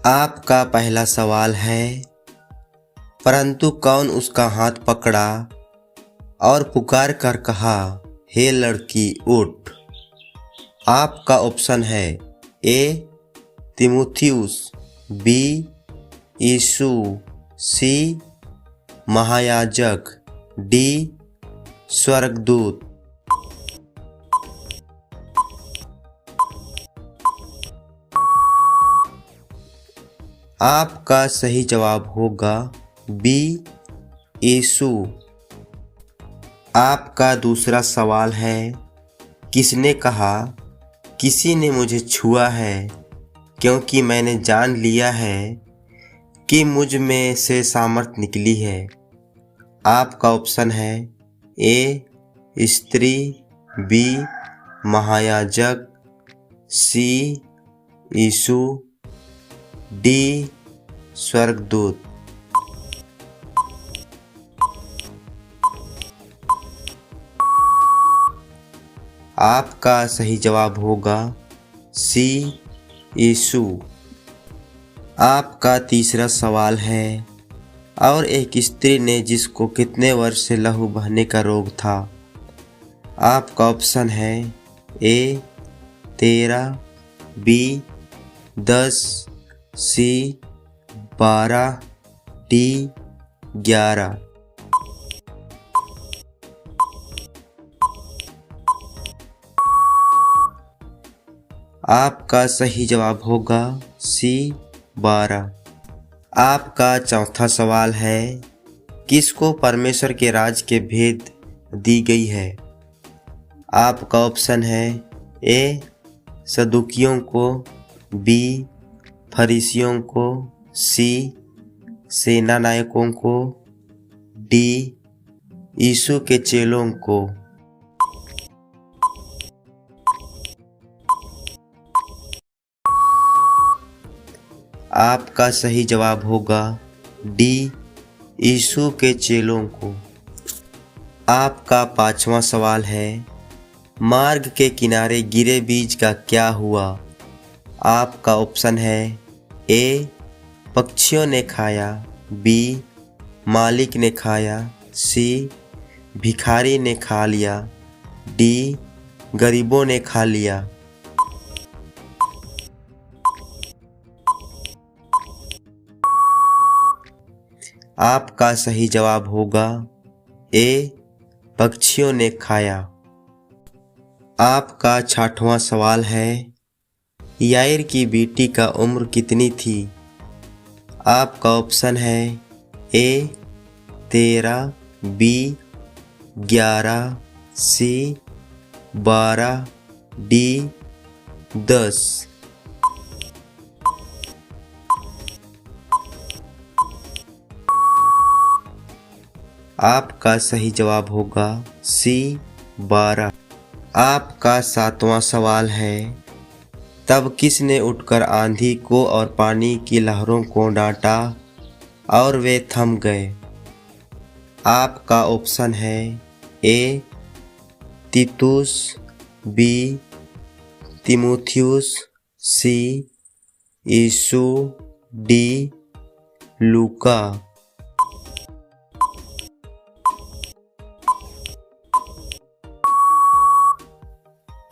आपका पहला सवाल है, परंतु कौन उसका हाथ पकड़ा और पुकार कर कहा, हे लड़की उठ। आपका ऑप्शन है ए तीमुथियुस, बी यीशु, सी महायाजक, डी स्वर्गदूत। आपका सही जवाब होगा बी यीशु। आपका दूसरा सवाल है, किसने कहा, किसी ने मुझे छुआ है क्योंकि मैंने जान लिया है कि मुझ में से सामर्थ निकली है। आपका ऑप्शन है ए स्त्री, बी महायाजक, सी यीशु, डी स्वर्गदूत। आपका सही जवाब होगा सी यीशु। आपका तीसरा सवाल है, और एक स्त्री ने जिसको कितने वर्ष से लहू बहने का रोग था। आपका ऑप्शन है ए 13, बी 10, सी 12, डी 11। आपका सही जवाब होगा सी 12। आपका चौथा सवाल है, किसको परमेश्वर के राज के भेद दी गई है। आपका ऑप्शन है ए सदुकियों को, बी फरीसियों को, सी सेना नायकों को, डी यीशु के चेलों को। आपका सही जवाब होगा डी यीशु के चेलों को। आपका पांचवा सवाल है, मार्ग के किनारे गिरे बीज का क्या हुआ। आपका ऑप्शन है ए पक्षियों ने खाया, बी मालिक ने खाया, सी भिखारी ने खा लिया, डी गरीबों ने खा लिया। आपका सही जवाब होगा ए पक्षियों ने खाया। आपका छठवां सवाल है, याईर की बेटी का उम्र कितनी थी। आपका ऑप्शन है ए 13, बी 11, सी 12, डी 10। आपका सही जवाब होगा सी 12। आपका सातवां सवाल है, तब किसने उठकर आंधी को और पानी की लहरों को डांटा और वे थम गए। आपका ऑप्शन है ए तीतुस, बी तीमुथियुस, सी यीशु, डी लूका।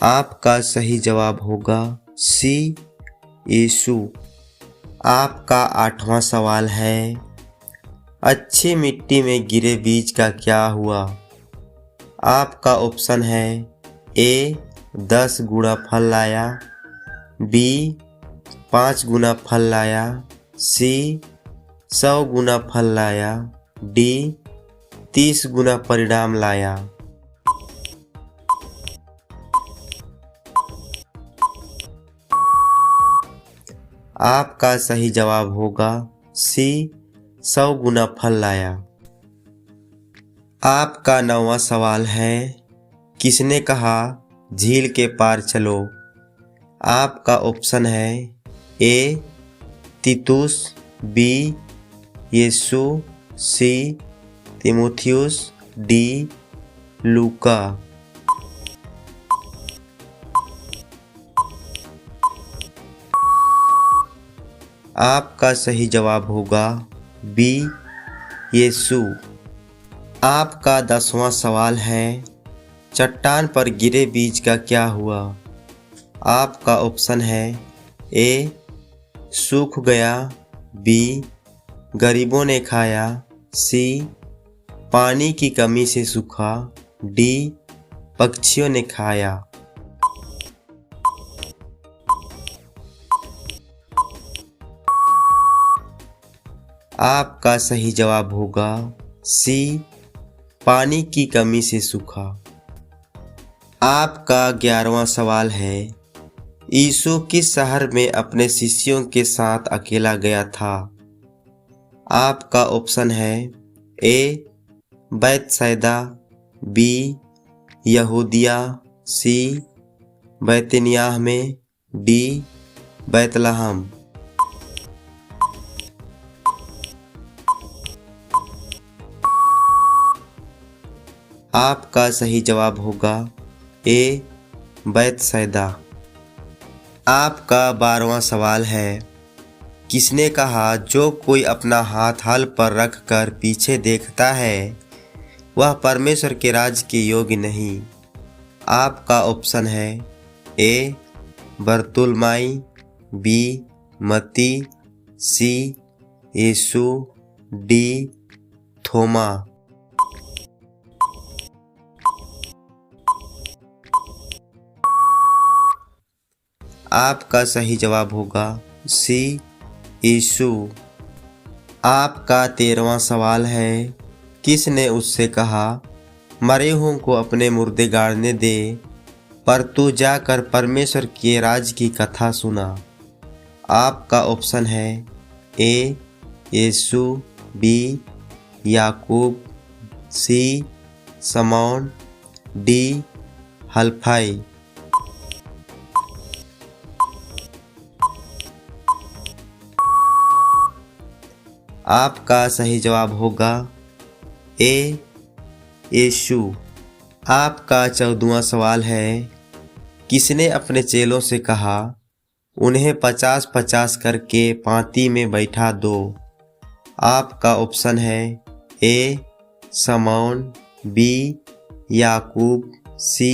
आपका सही जवाब होगा सी यीशु। आपका आठवां सवाल है, अच्छी मिट्टी में गिरे बीज का क्या हुआ। आपका ऑप्शन है ए 10 गुना फल लाया, बी 5 गुना फल लाया, सी 100 गुना फल लाया, डी 30 गुना परिणाम लाया। आपका सही जवाब होगा सी 100 गुना फल लाया। आपका नौवां सवाल है, किसने कहा झील के पार चलो। आपका ऑप्शन है ए तीतुस, बी यीशु, सी तीमुथियुस, डी लूका। आपका सही जवाब होगा बी यीशु। आपका 10वां सवाल है, चट्टान पर गिरे बीज का क्या हुआ? आपका ऑप्शन है ए सूख गया, बी गरीबों ने खाया, सी पानी की कमी से सूखा, डी पक्षियों ने खाया। आपका सही जवाब होगा सी पानी की कमी से सूखा। आपका 11वां सवाल है, यीशु किस शहर में अपने शिष्यों के साथ अकेला गया था? आपका ऑप्शन है ए बैतसैदा, बी यहूदिया, सी बैतनियाह में, डी बैतलहम। आपका सही जवाब होगा ए बैतसैदा। आपका 12वां सवाल है, किसने कहा जो कोई अपना हाथ हल पर रख कर पीछे देखता है वह परमेश्वर के राज के योग्य नहीं? आपका ऑप्शन है ए बरतुलमाई, बी मत्ती, सी यीशु, डी थोमा। आपका सही जवाब होगा सी यीशु। आपका 13वां सवाल है, किसने उससे कहा मरे हुओं को अपने मुर्दे गाड़ने दे, पर तू जाकर परमेश्वर के राज की कथा सुना? आपका ऑप्शन है ए यीशु, बी याकूब, सी समौन, डी हलफाई। आपका सही जवाब होगा ए यीशु। आपका 14वां सवाल है, किसने अपने चेलों से कहा उन्हें 50-50 करके पाँति में बैठा दो? आपका ऑप्शन है ए समौन, बी याकूब, सी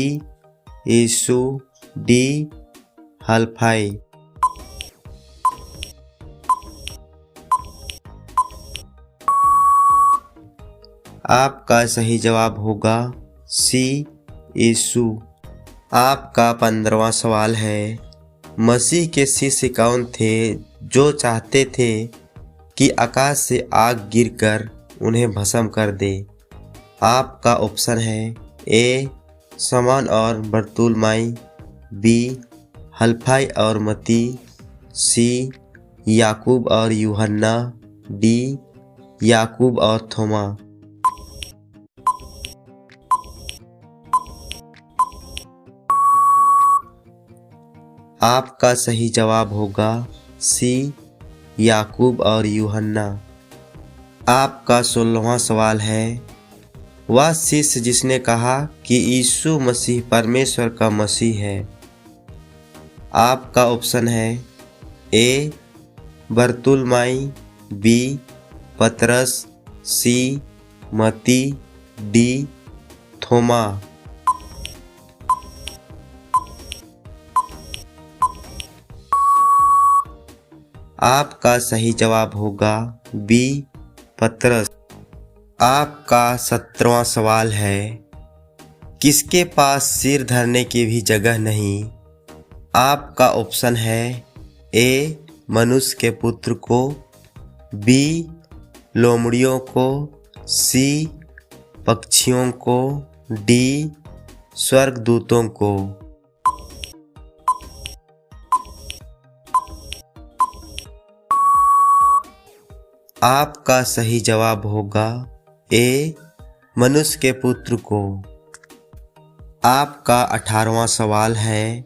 यीशु, डी हलफाई। आपका सही जवाब होगा सी यीशु। आपका 15वां सवाल है, मसीह के शिष्य कौन थे जो चाहते थे कि आकाश से आग गिरकर उन्हें भस्म कर दे? आपका ऑप्शन है ए समौन और बरतुलमाई, बी हलफाई और मत्ती, सी याकूब और यूहन्ना, डी याकूब और थोमा। आपका सही जवाब होगा सी याकूब और यूहन्ना। आपका 16वां सवाल है, वह शिष्य जिसने कहा कि यीशु मसीह परमेश्वर का मसीह है? आपका ऑप्शन है ए बरतुलमाई, बी पतरस, सी मत्ती, डी थोमा। आपका सही जवाब होगा बी पतरस। आपका 17वां सवाल है, किसके पास सिर धरने की भी जगह नहीं? आपका ऑप्शन है ए मनुष्य के पुत्र को, बी लोमड़ियों को, सी पक्षियों को, डी स्वर्गदूतों को। आपका सही जवाब होगा ए मनुष्य के पुत्र को। आपका 18वां सवाल है,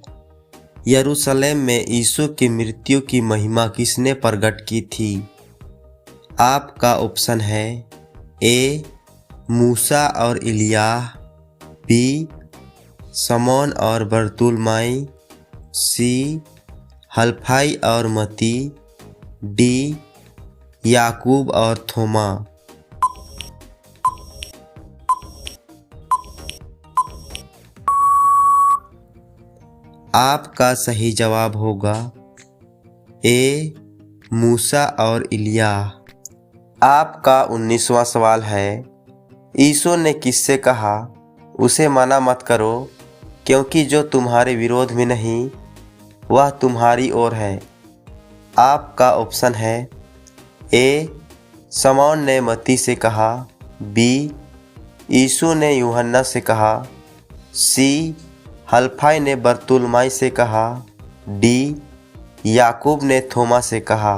यरूशलेम में यीशु की मृत्यु की महिमा किसने प्रकट की थी? आपका ऑप्शन है ए मूसा और इलियाह, बी समौन और बरतुलमाई, सी हलफाई और मत्ती, डी याकूब और थोमा। आपका सही जवाब होगा ए मूसा और इलिया। आपका 19वां सवाल है, यीशु ने किससे कहा उसे मना मत करो, क्योंकि जो तुम्हारे विरोध में नहीं वह तुम्हारी ओर है। आपका ऑप्शन है ए शमौन ने मत्ती से कहा, बी यीशु ने यूहन्ना से कहा, सी हल्फाई ने बरतुलमाई से कहा, डी याकूब ने थोमा से कहा।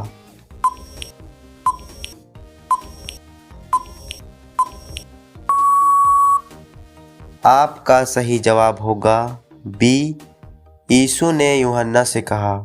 आपका सही जवाब होगा बी यीशु ने यूहन्ना से कहा।